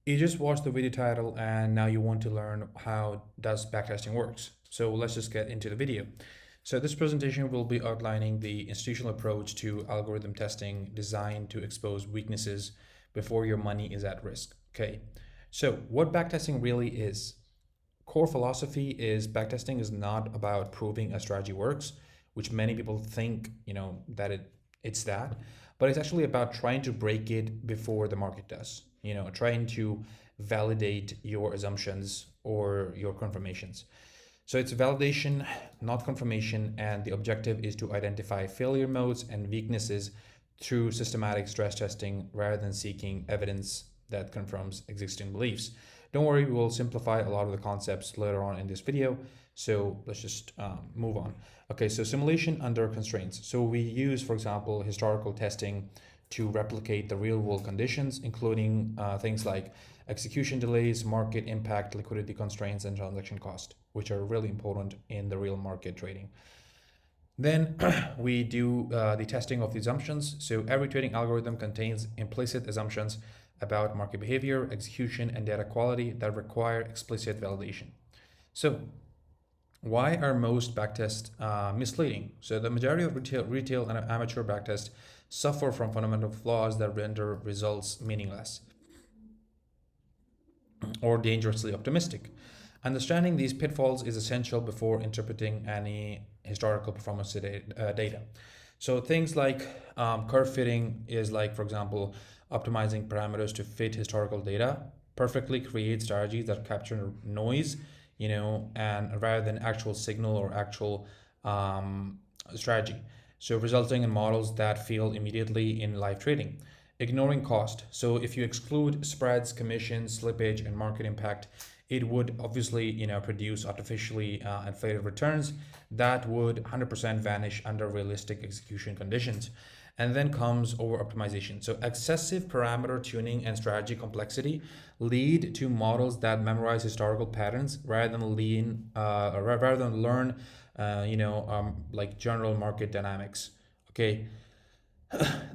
You just watched the video title and now you want to learn how does backtesting works. So let's just get into the video. So this presentation will be outlining the institutional approach to algorithm testing designed to expose weaknesses before your money is at risk. Okay. So what backtesting really is. Core philosophy is backtesting is not about proving a strategy works, which many people think, that it's that, but it's actually about trying to break it before the market does. Trying to validate your assumptions or your confirmations. So it's validation, not confirmation, and the objective is to identify failure modes and weaknesses through systematic stress testing rather than seeking evidence that confirms existing beliefs. Don't worry, we will simplify a lot of the concepts later on in this video. So let's just move on. Okay, so simulation under constraints. So we use, for example, historical testing to replicate the real world conditions, including things like execution delays, market impact, liquidity constraints, and transaction cost, which are really important in the real market trading. Then we do the testing of the assumptions. So every trading algorithm contains implicit assumptions about market behavior, execution, and data quality that require explicit validation. So why are most backtests misleading? So the majority of retail and amateur backtests suffer from fundamental flaws that render results meaningless or dangerously optimistic. Understanding these pitfalls is essential before interpreting any historical performance data. So things like curve fitting is like, for example, optimizing parameters to fit historical data perfectly create strategies that capture noise, and rather than actual signal or actual strategy. So resulting in models that fail immediately in live trading. Ignoring cost. So if you exclude spreads, commissions, slippage, and market impact, it would obviously produce artificially inflated returns that would 100% vanish under realistic execution conditions. And then comes over optimization. So excessive parameter tuning and strategy complexity lead to models that memorize historical patterns rather than learn like general market dynamics. Okay.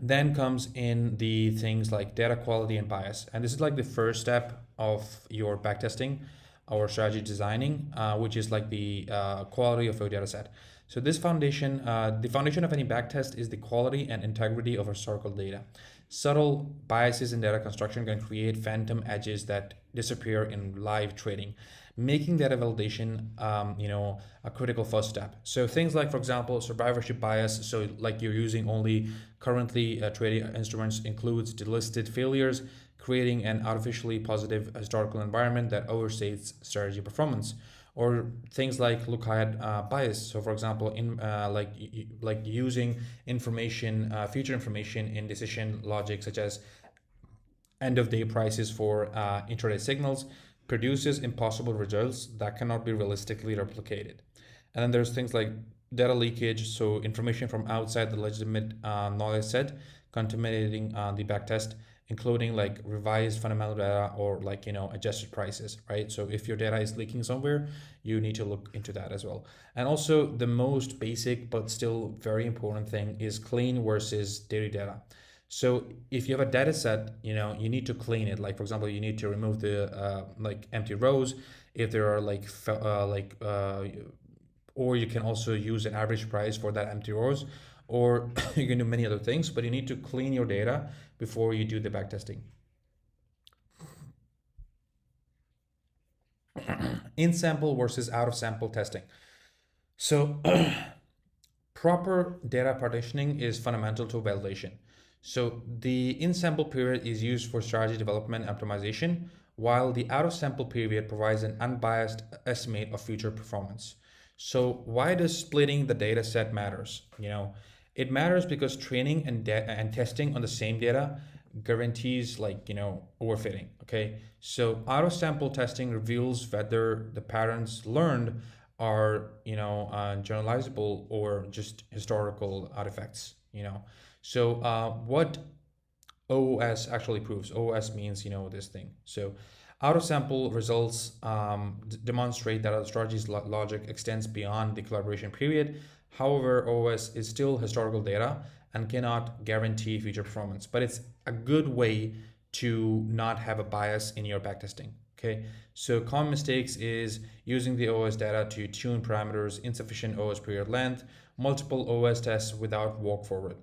Then comes in the things like data quality and bias, and this is like the first step of your backtesting or strategy designing, which is like the quality of your data set. So the foundation of any backtest is the quality and integrity of historical data. Subtle biases in data construction can create phantom edges that disappear in live trading, making data validation, a critical first step. So things like, for example, survivorship bias. So like you're using only currently trading instruments includes delisted failures, creating an artificially positive historical environment that overstates strategy performance. Or things like lookalike bias. So, for example, in like using information, future information in decision logic, such as end of day prices for intraday signals, produces impossible results that cannot be realistically replicated. And then there's things like data leakage, so information from outside the legitimate knowledge set contaminating the backtest, including like revised fundamental data or like adjusted prices, right? So if your data is leaking somewhere, you need to look into that as well. And also the most basic but still very important thing is clean versus dirty data. So if you have a data set, you need to clean it. Like for example, you need to remove the like empty rows if there are or you can also use an average price for that empty rows, or you can do many other things. But you need to clean your data before you do the backtesting. In sample versus out of sample testing. So proper data partitioning is fundamental to validation. So the in-sample period is used for strategy development and optimization, while the out-of-sample period provides an unbiased estimate of future performance. So why does splitting the data set matters? It matters because training and testing on the same data guarantees like overfitting. Okay, so out-of-sample testing reveals whether the patterns learned are generalizable or just historical artifacts. So what OOS actually proves? OOS means this thing. So out of sample results demonstrate that a strategy's logic extends beyond the collaboration period. However, OOS is still historical data and cannot guarantee future performance, but it's a good way to not have a bias in your backtesting. Okay, so common mistakes is using the OS data to tune parameters, insufficient OS period length, multiple OS tests without walk forward,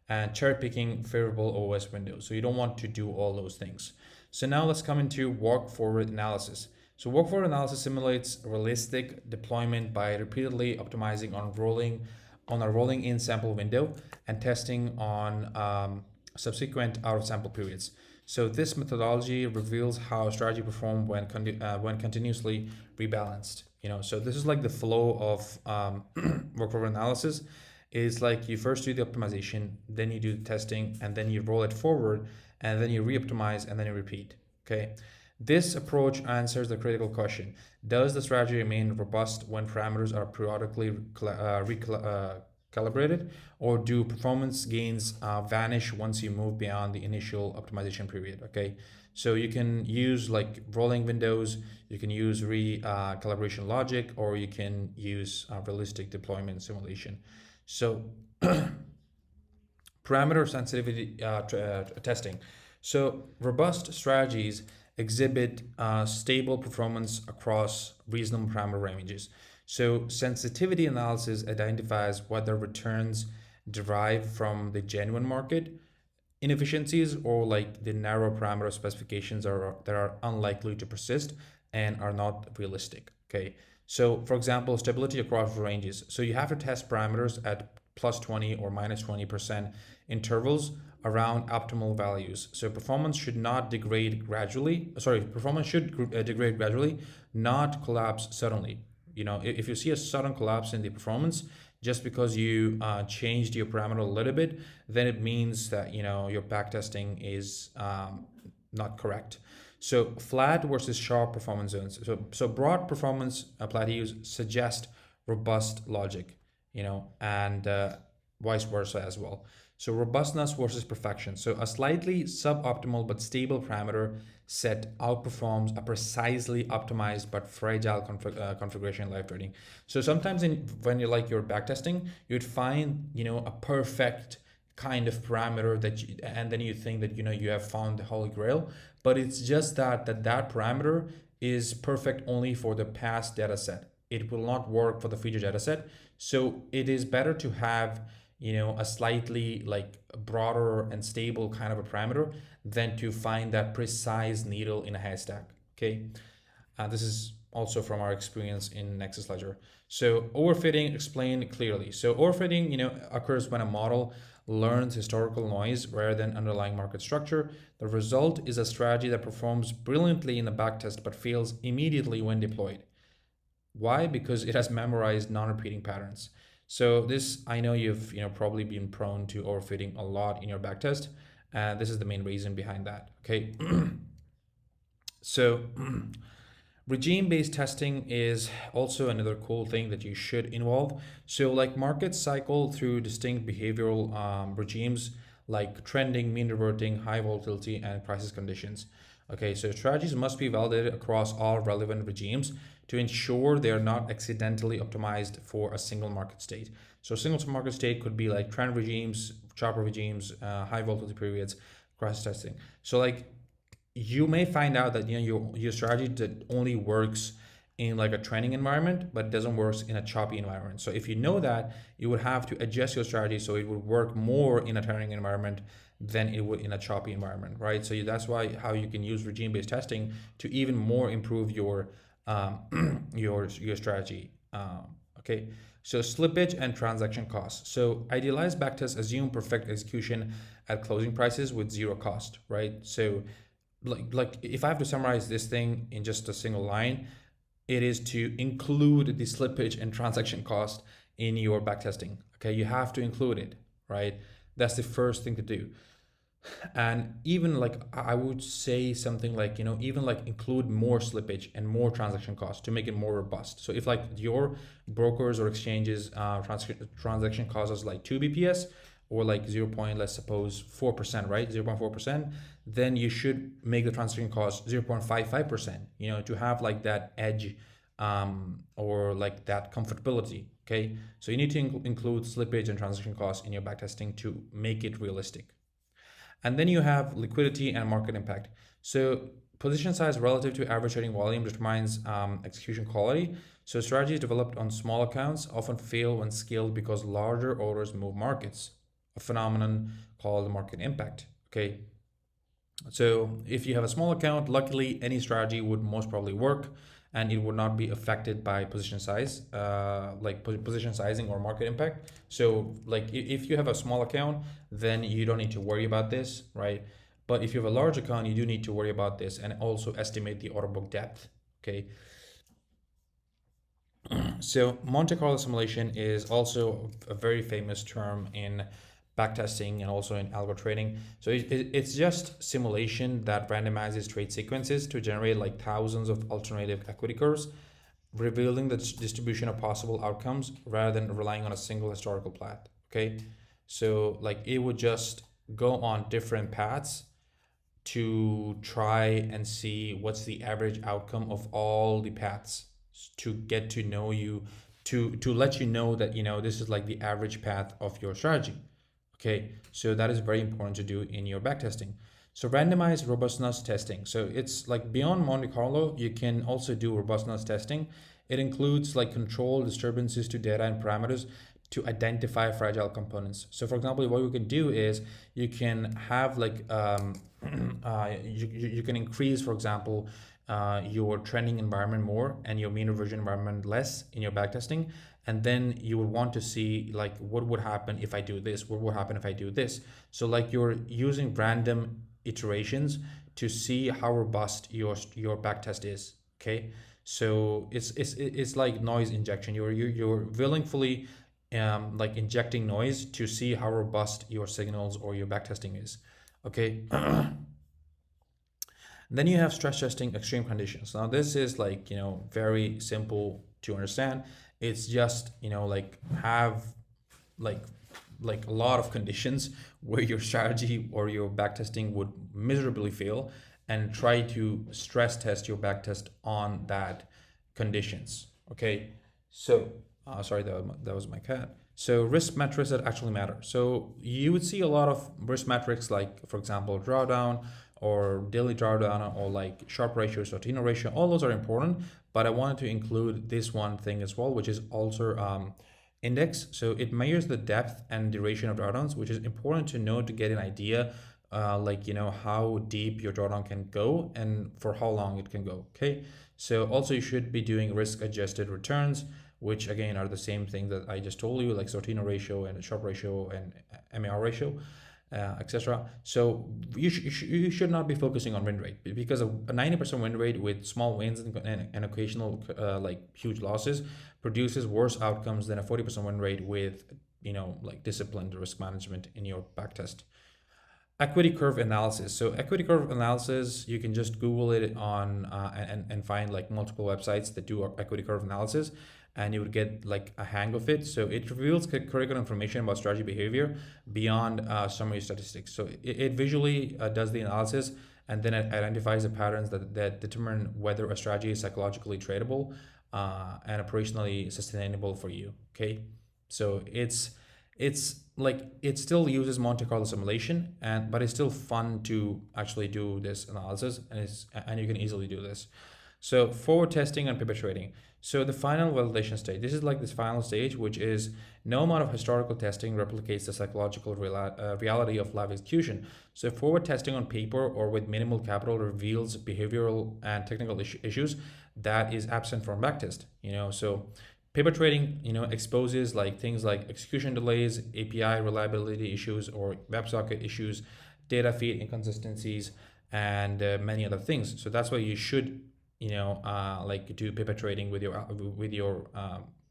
and cherry picking favorable OS windows. So you don't want to do all those things. So now let's come into walk forward analysis. So walk forward analysis simulates realistic deployment by repeatedly optimizing on a rolling in sample window and testing on subsequent out of sample periods. So this methodology reveals how strategy perform when continuously rebalanced. So this is like the flow of workflow analysis. Is like you first do the optimization, then you do the testing, and then you roll it forward, and then you re-optimize, and then you repeat. Okay. This approach answers the critical question: does the strategy remain robust when parameters are periodically calibrated, or do performance gains vanish once you move beyond the initial optimization period? Okay, so you can use like rolling windows, you can use calibration logic, or you can use realistic deployment simulation. So parameter sensitivity testing. So robust strategies exhibit stable performance across reasonable parameter ranges. So sensitivity analysis identifies whether returns derive from the genuine market inefficiencies or like the narrow parameter specifications that are unlikely to persist and are not realistic. Okay. So for example, stability across ranges. So you have to test parameters at plus 20 or minus 20% intervals around optimal values. So performance should not degrade gradually. Sorry, performance should degrade gradually, not collapse suddenly. If you see a sudden collapse in the performance just because you changed your parameter a little bit, then it means that your backtesting is not correct. So flat versus sharp performance zones. So broad performance plateaus suggest robust logic, and vice versa as well. So robustness versus perfection. So a slightly suboptimal but stable parameter set outperforms a precisely optimized but fragile configuration live trading. So sometimes when you like your backtesting, you'd find a perfect kind of parameter and then you think that you have found the holy grail, but it's just that parameter is perfect only for the past data set. It will not work for the future data set. So it is better to have a slightly like broader and stable kind of a parameter than to find that precise needle in a haystack. Okay, this is also from our experience in Nexus Ledger. So overfitting explained clearly. So overfitting occurs when a model learns historical noise rather than underlying market structure. The result is a strategy that performs brilliantly in the backtest but fails immediately when deployed. Why? Because it has memorized non-repeating patterns. So this, I know you've probably been prone to overfitting a lot in your backtest, and this is the main reason behind that. Okay, so regime-based testing is also another cool thing that you should involve. So like markets cycle through distinct behavioral regimes like trending, mean reverting, high volatility, and crisis conditions. Okay, so strategies must be validated across all relevant regimes to ensure they're not accidentally optimized for a single market state. So a single market state could be like trend regimes, chopper regimes, high volatility periods, crisis testing. So like you may find out that your strategy that only works in like a trending environment, but it doesn't work in a choppy environment. So if you know that, you would have to adjust your strategy so it would work more in a trending environment than it would in a choppy environment, right? So that's why how you can use regime-based testing to even more improve your your strategy. Okay, so slippage and transaction costs. So idealized backtests assume perfect execution at closing prices with zero cost, right? So like if I have to summarize this thing in just a single line, it is to include the slippage and transaction cost in your backtesting. Okay, you have to include it, right? That's the first thing to do. And even like I would say something like even like include more slippage and more transaction costs to make it more robust. So if like your brokers or exchanges transaction cost is like 2 bps or like 0. Let's suppose 4%, right? 0.4%, then you should make the transaction cost 0.55%, to have like that edge or like that comfortability. Okay, so you need to include slippage and transaction costs in your backtesting to make it realistic. And then you have liquidity and market impact. So position size relative to average trading volume determines execution quality. So strategies developed on small accounts often fail when scaled because larger orders move markets, a phenomenon called market impact. Okay, so if you have a small account, luckily any strategy would most probably work and it would not be affected by position size, like position sizing or market impact. So like if you have a small account, then you don't need to worry about this, right? But if you have a large account, you do need to worry about this and also estimate the order book depth. Okay, so Monte Carlo simulation is also a very famous term in backtesting and also in algo trading. So it's just simulation that randomizes trade sequences to generate like thousands of alternative equity curves, revealing the distribution of possible outcomes rather than relying on a single historical plot. Okay, so like it would just go on different paths to try and see what's the average outcome of all the paths to get to know you, to let you know that this is like the average path of your strategy. Okay, so that is very important to do in your backtesting. So randomized robustness testing, so it's like beyond Monte Carlo you can also do robustness testing. It includes like control disturbances to data and parameters to identify fragile components. So for example, what you can do is you can have like you can increase, for example, your trending environment more and your mean reversion environment less in your backtesting. And then you would want to see like what would happen if I do this, what would happen if I do this. So like you're using random iterations to see how robust your backtest is. Okay, so it's like noise injection. You're willingly like injecting noise to see how robust your signals or your backtesting is. Okay. Then you have stress testing extreme conditions. Now this is like, very simple to understand. It's just, like have like a lot of conditions where your strategy or your backtesting would miserably fail, and try to stress test your backtest on that conditions. Okay. So sorry, that was my cat. So risk metrics that actually matter. So you would see a lot of risk metrics like, for example, drawdown or daily drawdown or like Sharpe ratio, Sortino ratio. All those are important, but I wanted to include this one thing as well, which is also index. So it measures the depth and duration of drawdowns, which is important to know to get an idea, like how deep your drawdown can go and for how long it can go. Okay. So also you should be doing risk adjusted returns, which again are the same thing that I just told you, like Sortino ratio and Sharpe ratio and MAR ratio, etc. So you should not be focusing on win rate, because a 90% win rate with small wins and occasional like huge losses produces worse outcomes than a 40% win rate with like disciplined risk management in your backtest. Equity curve analysis. So equity curve analysis, you can just Google it on and find like multiple websites that do equity curve analysis, and you would get like a hang of it. So it reveals critical information about strategy behavior beyond summary statistics. So it visually does the analysis, and then it identifies the patterns that determine whether a strategy is psychologically tradable and operationally sustainable for you. Okay, so it's like it still uses Monte Carlo simulation, but it's still fun to actually do this analysis, and you can easily do this. So forward testing and pivot trading. So the final validation stage. This is like this final stage, which is no amount of historical testing replicates the psychological reality of live execution. So forward testing on paper or with minimal capital reveals behavioral and technical issues that is absent from backtest. So paper trading, exposes like things like execution delays, API reliability issues, or WebSocket issues, data feed inconsistencies, and many other things. So that's why you should, like do paper trading with your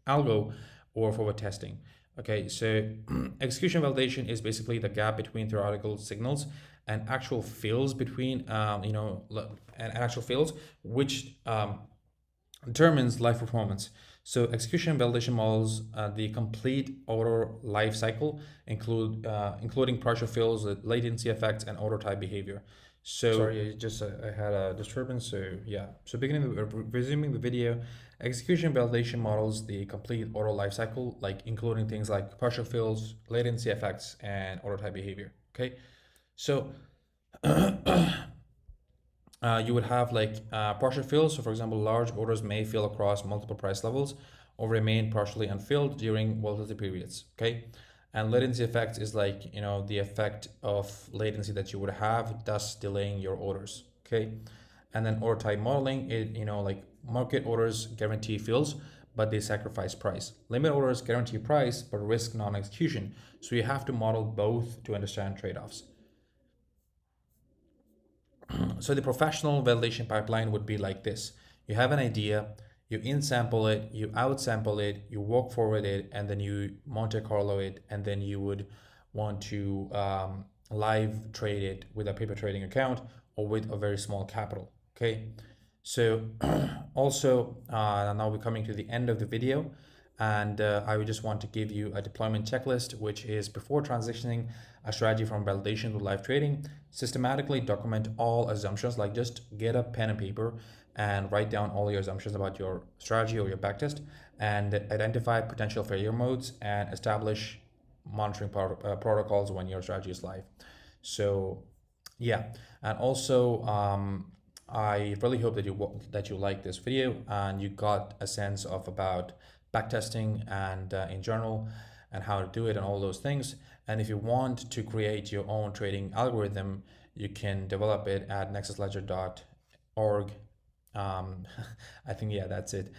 algo or forward testing. Okay, so execution validation is basically the gap between theoretical signals and actual fills between, and actual fills, which determines live performance. So execution validation models the complete order life cycle, including partial fills, latency effects, and order type behavior. So sorry, I had a disturbance. So yeah, so resuming the video, execution validation models the complete order life cycle, like including things like partial fills, latency effects, and order type behavior. Okay. So you would have like partial fills. So, for example, large orders may fill across multiple price levels or remain partially unfilled during volatility periods. Okay, and latency effect is like the effect of latency that you would have, thus delaying your orders. Okay, and then order type modeling, it like market orders guarantee fills, but they sacrifice price. Limit orders guarantee price but risk non-execution. So you have to model both to understand trade-offs. So the professional validation pipeline would be like this. You have an idea, you in sample it, you out sample it, you walk forward it, and then you Monte Carlo it, and then you would want to live trade it with a paper trading account or with a very small capital. Okay. So also now we're coming to the end of the video, and I would just want to give you a deployment checklist, which is before transitioning a strategy from validation to live trading, systematically document all assumptions. Like just get a pen and paper and write down all your assumptions about your strategy or your backtest, and identify potential failure modes and establish monitoring protocols when your strategy is live. So yeah, and also I really hope that you like this video and you got a sense of about backtesting and in general and how to do it and all those things. And if you want to create your own trading algorithm, you can develop it at nexusledger.org. I think, yeah, that's it.